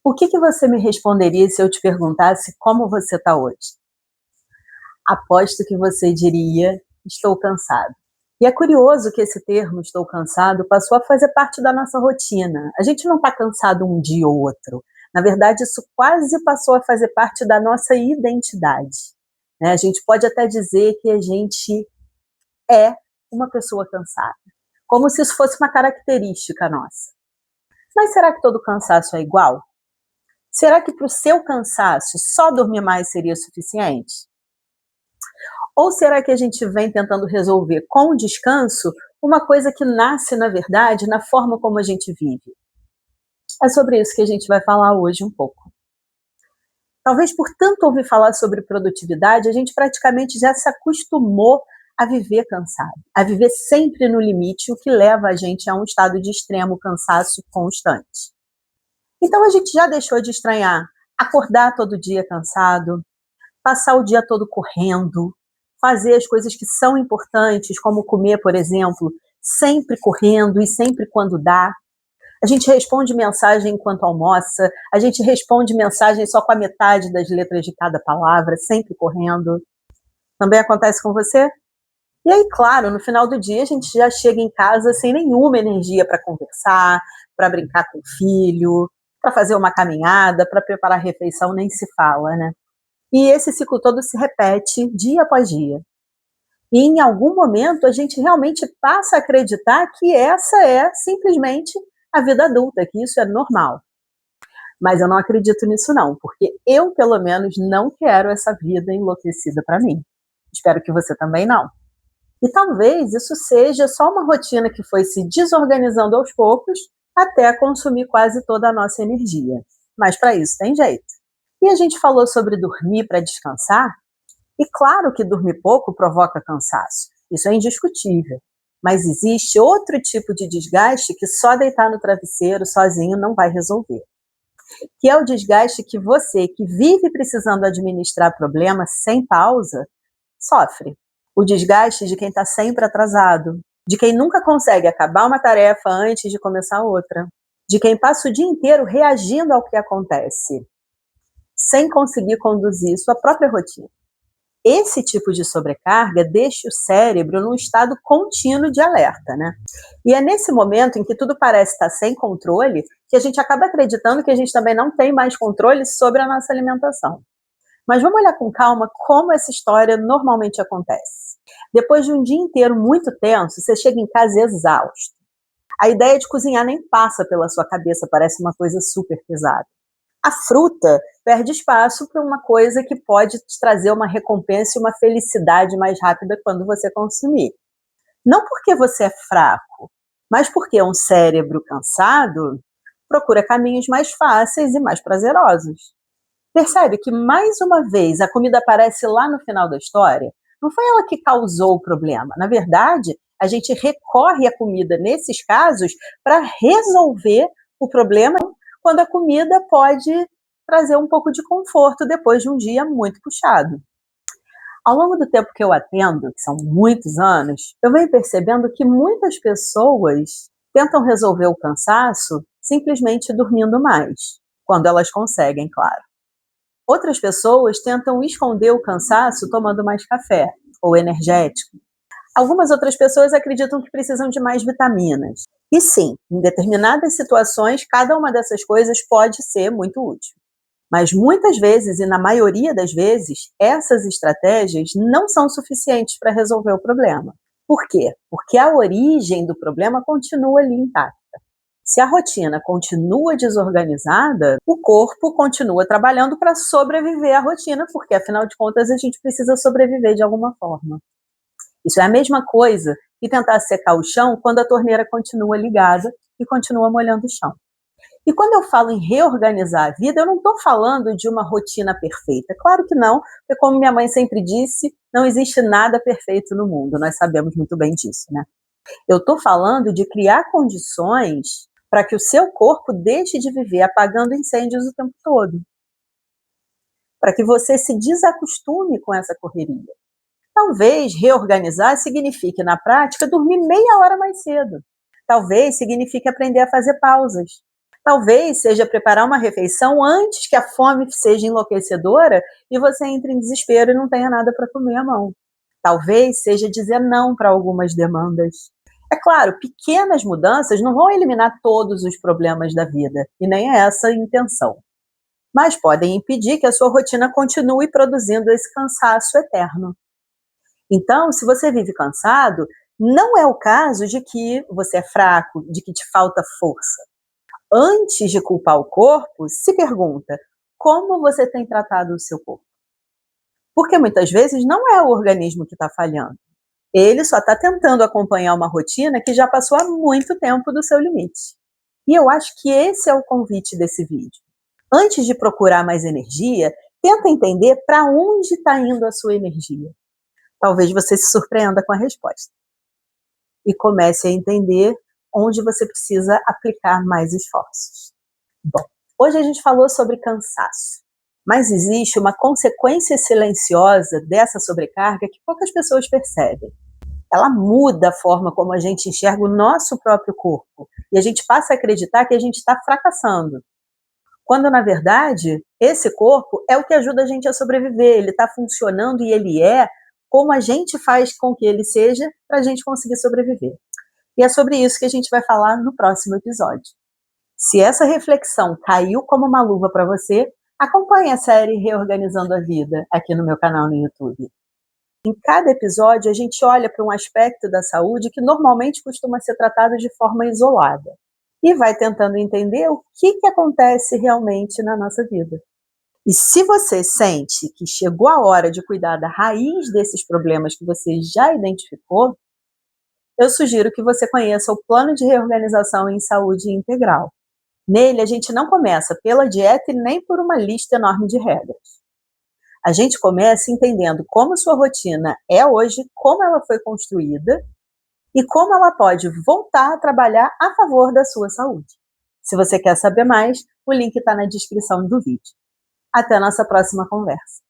O que você me responderia se eu te perguntasse como você está hoje? Aposto que você diria: "Estou cansado". E é curioso que esse termo "estou cansado" passou a fazer parte da nossa rotina. A gente não está cansado um dia ou outro. Na verdade, isso quase passou a fazer parte da nossa identidade, né. A gente pode até dizer que a gente é uma pessoa cansada, como se isso fosse uma característica nossa. Mas será que todo cansaço é igual? Será que para o seu cansaço só dormir mais seria suficiente? Ou será que a gente vem tentando resolver com o descanso uma coisa que nasce, na verdade, na forma como a gente vive? É sobre isso que a gente vai falar hoje um pouco. Talvez por tanto ouvir falar sobre produtividade, a gente praticamente já se acostumou a viver cansado, a viver sempre no limite, o que leva a gente a um estado de extremo cansaço constante. Então a gente já deixou de estranhar acordar todo dia cansado, passar o dia todo correndo, fazer as coisas que são importantes, como comer, por exemplo, sempre correndo e sempre quando dá. A gente responde mensagem enquanto almoça, a gente responde mensagem só com a metade das letras de cada palavra, sempre correndo. Também acontece com você? E aí, claro, no final do dia a gente já chega em casa sem nenhuma energia para conversar, para brincar com o filho, para fazer uma caminhada, para preparar a refeição, nem se fala, né? E esse ciclo todo se repete dia após dia. E em algum momento a gente realmente passa a acreditar que essa é simplesmente a vida adulta, que isso é normal. Mas eu não acredito nisso não, porque eu pelo menos não quero essa vida enlouquecida para mim. Espero que você também não. E talvez isso seja só uma rotina que foi se desorganizando aos poucos até consumir quase toda a nossa energia. Mas para isso tem jeito. E a gente falou sobre dormir para descansar, e claro que dormir pouco provoca cansaço, isso é indiscutível. Mas existe outro tipo de desgaste que só deitar no travesseiro sozinho não vai resolver, que é o desgaste que você, que vive precisando administrar problemas sem pausa, sofre. O desgaste de quem está sempre atrasado, de quem nunca consegue acabar uma tarefa antes de começar outra, de quem passa o dia inteiro reagindo ao que acontece, sem conseguir conduzir sua própria rotina. Esse tipo de sobrecarga deixa o cérebro num estado contínuo de alerta, né? E é nesse momento em que tudo parece estar sem controle que a gente acaba acreditando que a gente também não tem mais controle sobre a nossa alimentação. Mas vamos olhar com calma como essa história normalmente acontece. Depois de um dia inteiro muito tenso, você chega em casa exausto. A ideia de cozinhar nem passa pela sua cabeça, parece uma coisa super pesada. A fruta perde espaço para uma coisa que pode te trazer uma recompensa e uma felicidade mais rápida quando você consumir. Não porque você é fraco, mas porque um cérebro cansado procura caminhos mais fáceis e mais prazerosos. Percebe que, mais uma vez, a comida aparece lá no final da história? Não foi ela que causou o problema. Na verdade, a gente recorre à comida, nesses casos, para resolver o problema, quando a comida pode trazer um pouco de conforto depois de um dia muito puxado. Ao longo do tempo que eu atendo, que são muitos anos, eu venho percebendo que muitas pessoas tentam resolver o cansaço simplesmente dormindo mais, quando elas conseguem, claro. Outras pessoas tentam esconder o cansaço tomando mais café ou energético. Algumas outras pessoas acreditam que precisam de mais vitaminas. E sim, em determinadas situações, cada uma dessas coisas pode ser muito útil. Mas muitas vezes, e na maioria das vezes, essas estratégias não são suficientes para resolver o problema. Por quê? Porque a origem do problema continua ali intacta. Se a rotina continua desorganizada, o corpo continua trabalhando para sobreviver à rotina, porque afinal de contas a gente precisa sobreviver de alguma forma. Isso é a mesma coisa que tentar secar o chão quando a torneira continua ligada e continua molhando o chão. E quando eu falo em reorganizar a vida, eu não estou falando de uma rotina perfeita. Claro que não, porque como minha mãe sempre disse, não existe nada perfeito no mundo, nós sabemos muito bem disso, né? Eu estou falando de criar condições para que o seu corpo deixe de viver apagando incêndios o tempo todo. Para que você se desacostume com essa correria. Talvez reorganizar signifique, na prática, dormir meia hora mais cedo. Talvez signifique aprender a fazer pausas. Talvez seja preparar uma refeição antes que a fome seja enlouquecedora e você entre em desespero e não tenha nada para comer à mão. Talvez seja dizer não para algumas demandas. É claro, pequenas mudanças não vão eliminar todos os problemas da vida, e nem é essa a intenção. Mas podem impedir que a sua rotina continue produzindo esse cansaço eterno. Então, se você vive cansado, não é o caso de que você é fraco, de que te falta força. Antes de culpar o corpo, se pergunta: como você tem tratado o seu corpo? Porque muitas vezes não é o organismo que está falhando. Ele só está tentando acompanhar uma rotina que já passou há muito tempo do seu limite. E eu acho que esse é o convite desse vídeo. Antes de procurar mais energia, tenta entender para onde está indo a sua energia. Talvez você se surpreenda com a resposta. E comece a entender onde você precisa aplicar mais esforços. Bom, hoje a gente falou sobre cansaço, mas existe uma consequência silenciosa dessa sobrecarga que poucas pessoas percebem. Ela muda a forma como a gente enxerga o nosso próprio corpo e a gente passa a acreditar que a gente está fracassando. Quando, na verdade, esse corpo é o que ajuda a gente a sobreviver, ele está funcionando e ele é como a gente faz com que ele seja para a gente conseguir sobreviver. E é sobre isso que a gente vai falar no próximo episódio. Se essa reflexão caiu como uma luva para você, acompanhe a série Reorganizando a Vida aqui no meu canal no YouTube. Em cada episódio, a gente olha para um aspecto da saúde que normalmente costuma ser tratado de forma isolada e vai tentando entender o que acontece realmente na nossa vida. E se você sente que chegou a hora de cuidar da raiz desses problemas que você já identificou, eu sugiro que você conheça o Plano de Reorganização em Saúde Integral. Nele, a gente não começa pela dieta e nem por uma lista enorme de regras. A gente começa entendendo como sua rotina é hoje, como ela foi construída e como ela pode voltar a trabalhar a favor da sua saúde. Se você quer saber mais, o link está na descrição do vídeo. Até a nossa próxima conversa.